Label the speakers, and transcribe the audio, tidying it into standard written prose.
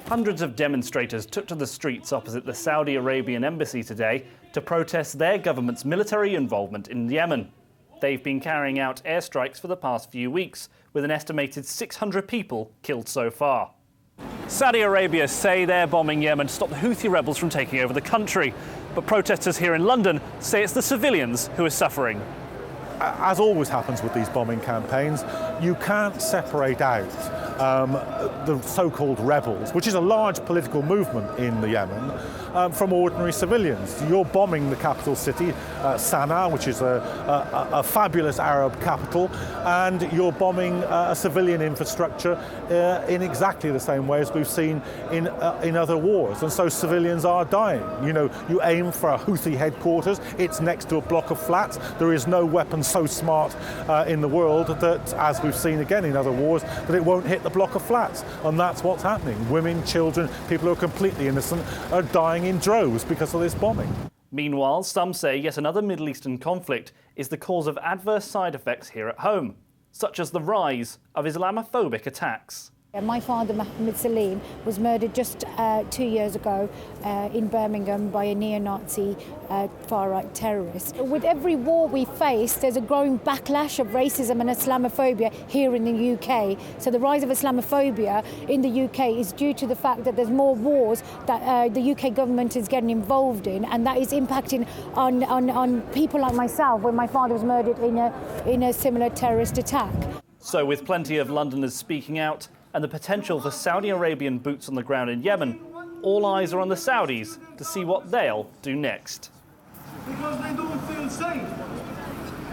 Speaker 1: Hundreds of demonstrators took to the streets opposite the Saudi Arabian embassy today to protest their government's military involvement in Yemen. They've been carrying out airstrikes for the past few weeks, with an estimated 600 people killed so far. Saudi Arabia say they're bombing Yemen to stop the Houthi rebels from taking over the country. But protesters here in London say it's the civilians who are suffering.
Speaker 2: As always happens with these bombing campaigns, you can't separate out the so-called rebels, which is a large political movement in the Yemen, from ordinary civilians. You're bombing the capital city, Sana'a, which is a fabulous Arab capital, and you're bombing a civilian infrastructure in exactly the same way as we've seen in other wars. And so civilians are dying. You know, you aim for a Houthi headquarters, it's next to a block of flats. There is no weapon so smart in the world that, as we've seen again in other wars, that it won't hit the block of flats. And that's what's happening. Women, children, people who are completely innocent are dying in droves because of this bombing.
Speaker 1: Meanwhile, some say yet another Middle Eastern conflict is the cause of adverse side effects here at home, such as the rise of Islamophobic attacks.
Speaker 3: My father, Mohammed Salim, was murdered just 2 years ago in Birmingham by a neo-Nazi far-right terrorist. With every war we face, there's a growing backlash of racism and Islamophobia here in the UK. So the rise of Islamophobia in the UK is due to the fact that there's more wars that the UK government is getting involved in, and that is impacting on people like myself, when my father was murdered in a similar terrorist attack.
Speaker 1: So with plenty of Londoners speaking out, and the potential for Saudi Arabian boots on the ground in Yemen, all eyes are on the Saudis to see what they'll do next.
Speaker 4: Because they don't feel safe.